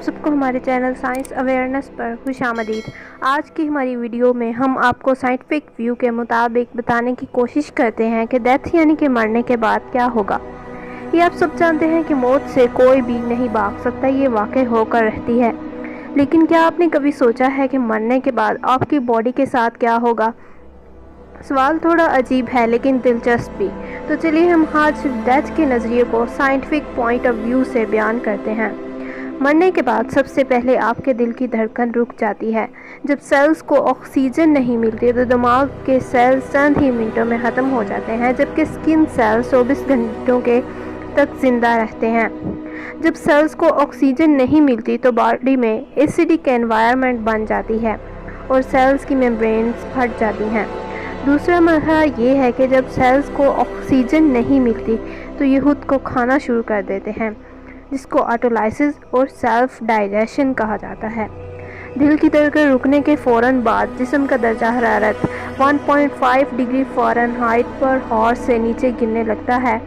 سب کو ہمارے channel science awareness پر خوش آمدید۔ آج کی ہماری ویڈیو میں ہم آپ کو سائنٹیفک ویو کے مطابق بتانے کی کوشش کرتے ہیں کہ ڈیتھ یعنی کہ مرنے کے بعد کیا ہوگا۔ یہ آپ سب جانتے ہیں کہ موت سے کوئی بھی نہیں بھاگ سکتا، یہ واقع ہو کر رہتی ہے، لیکن کیا آپ نے کبھی سوچا ہے کہ مرنے کے بعد آپ کی باڈی کے ساتھ کیا ہوگا؟ سوال تھوڑا عجیب ہے لیکن دلچسپ بھی، تو چلیے ہم آج ڈیتھ کے نظریے کو سائنٹیفک پوائنٹ آف ویو سے بیان کرتے ہیں۔ مرنے کے بعد سب سے پہلے آپ کے دل کی دھڑکن رک جاتی ہے۔ جب سیلز کو آکسیجن نہیں ملتی تو دماغ کے سیلز چند ہی منٹوں میں ختم ہو جاتے ہیں، جبکہ اسکن سیلز 24 گھنٹوں کے تک زندہ رہتے ہیں۔ جب سیلز کو آکسیجن نہیں ملتی تو باڈی میں ایسیڈک انوائرمنٹ بن جاتی ہے اور سیلز کی میمبرینز پھٹ جاتی ہیں۔ دوسرا مرحلہ یہ ہے کہ جب سیلز کو آکسیجن نہیں ملتی تو یہ خود کو کھانا شروع کر دیتے ہیں، جس کو آٹولائسس اور سیلف ڈائجیشن کہا جاتا ہے۔ دل کی دھڑکن رکنے کے فوراً بعد جسم کا درجہ حرارت 1.5 ڈگری فارنہائٹ پر ہارس سے نیچے گرنے لگتا ہے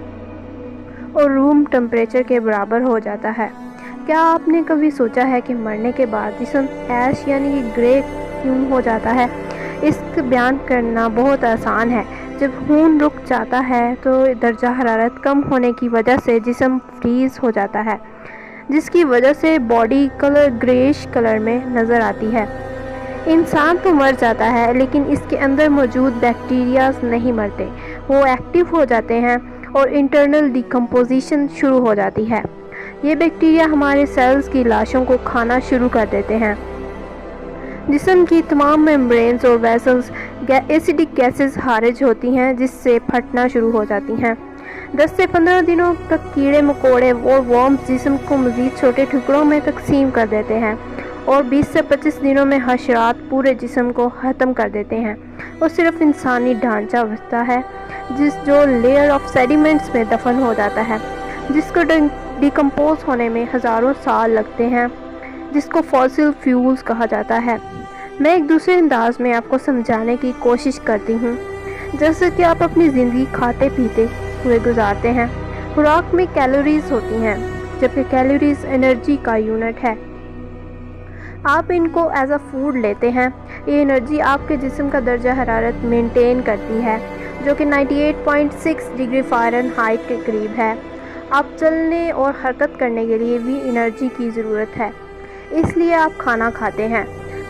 اور روم ٹمپریچر کے برابر ہو جاتا ہے۔ کیا آپ نے کبھی سوچا ہے کہ مرنے کے بعد جسم ایش یعنی کہ گرے کیوں ہو جاتا ہے؟ اس کا بیان کرنا بہت آسان ہے۔ جب خون رک جاتا ہے تو درجہ حرارت کم ہونے کی وجہ سے جسم فریز ہو جاتا ہے، جس کی وجہ سے باڈی کلر گریش کلر میں نظر آتی ہے۔ انسان تو مر جاتا ہے لیکن اس کے اندر موجود بیکٹیریاز نہیں مرتے، وہ ایکٹیو ہو جاتے ہیں اور انٹرنل ڈیکمپوزیشن شروع ہو جاتی ہے۔ یہ بیکٹیریا ہمارے سیلز کی لاشوں کو کھانا شروع کر دیتے ہیں۔ جسم کی تمام میمبرینز اور ویسلز ایسیڈک گیسز خارج ہوتی ہیں، جس سے پھٹنا شروع ہو جاتی ہیں۔ 10 سے 15 دنوں تک کیڑے مکوڑے اور ورمز جسم کو مزید چھوٹے ٹکڑوں میں تقسیم کر دیتے ہیں اور 20 سے 25 دنوں میں حشرات پورے جسم کو ختم کر دیتے ہیں اور صرف انسانی ڈھانچہ بچتا ہے، جو لیئر آف سیڈیمنٹس میں دفن ہو جاتا ہے، جس کو ڈیکمپوز ہونے میں ہزاروں سال لگتے ہیں، جس کو فاسل فیولز کہا جاتا ہے۔ میں ایک دوسرے انداز میں آپ کو سمجھانے کی کوشش کرتی ہوں۔ جیسے کہ آپ اپنی زندگی کھاتے پیتے ہوئے گزارتے ہیں۔ خوراک میں کیلوریز ہوتی ہیں، جبکہ کیلوریز انرجی کا یونٹ ہے۔ آپ ان کو ایز اے فوڈ لیتے ہیں۔ یہ انرجی آپ کے جسم کا درجہ حرارت مینٹین کرتی ہے، جو کہ 98.6 ڈگری فارنہائٹ کے قریب ہے۔ آپ چلنے اور حرکت کرنے کے لیے بھی انرجی کی ضرورت ہے، اس لیے آپ کھانا کھاتے ہیں۔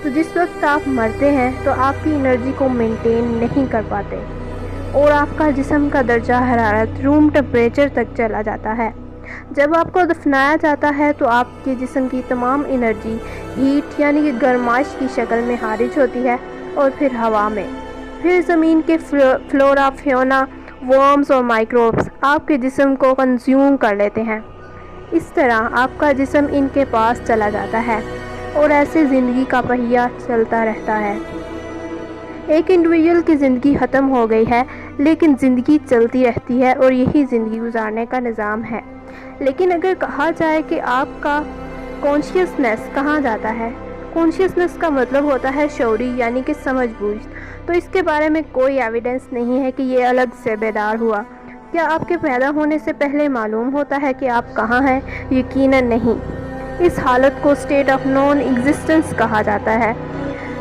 تو جس وقت آپ مرتے ہیں تو آپ کی انرجی کو مینٹین نہیں کر پاتے اور آپ کا جسم کا درجہ حرارت روم ٹمپریچر تک چلا جاتا ہے۔ جب آپ کو دفنایا جاتا ہے تو آپ کے جسم کی تمام انرجی ہیٹ یعنی کہ گرمائش کی شکل میں خارج ہوتی ہے اور پھر ہوا میں، پھر زمین کے فلورا فیونا، ورمز اور مائکروبس آپ کے جسم کو کنزیوم کر لیتے ہیں۔ اس طرح آپ کا جسم ان کے پاس چلا جاتا ہے اور ایسے زندگی کا پہیہ چلتا رہتا ہے۔ ایک انڈیویجول کی زندگی ختم ہو گئی ہے لیکن زندگی چلتی رہتی ہے اور یہی زندگی گزارنے کا نظام ہے۔ لیکن اگر کہا جائے کہ آپ کا کانشیسنس کہاں جاتا ہے؟ کانشیسنس کا مطلب ہوتا ہے شعوری یعنی کہ سمجھ بوجھ، تو اس کے بارے میں کوئی ایویڈنس نہیں ہے کہ یہ الگ سے بیدار ہوا۔ کیا آپ کے پیدا ہونے سے پہلے معلوم ہوتا ہے کہ آپ کہاں ہیں؟ یقیناً نہیں۔ اس حالت کو اسٹیٹ آف نان ایگزسٹنس کہا جاتا ہے۔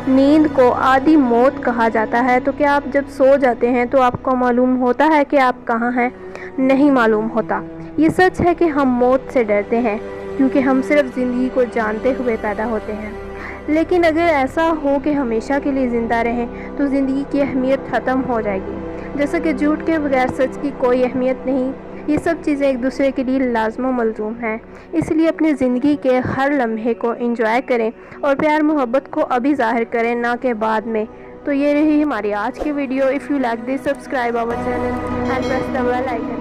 نیند کو آدھی موت کہا جاتا ہے۔ تو کیا آپ جب سو جاتے ہیں تو آپ کو معلوم ہوتا ہے کہ آپ کہاں ہیں؟ نہیں معلوم ہوتا۔ یہ سچ ہے کہ ہم موت سے ڈرتے ہیں کیونکہ ہم صرف زندگی کو جانتے ہوئے پیدا ہوتے ہیں، لیکن اگر ایسا ہو کہ ہمیشہ کے لیے زندہ رہیں تو زندگی کی اہمیت ختم ہو جائے گی۔ جیسا کہ جھوٹ کے بغیر سچ کی کوئی اہمیت نہیں۔ یہ سب چیزیں ایک دوسرے کے لیے لازم و ملزوم ہیں، اس لیے اپنی زندگی کے ہر لمحے کو انجوائے کریں اور پیار محبت کو ابھی ظاہر کریں، نہ کہ بعد میں۔ تو یہ رہی ہماری آج کی video. If you like this, subscribe our channel and press the bell icon.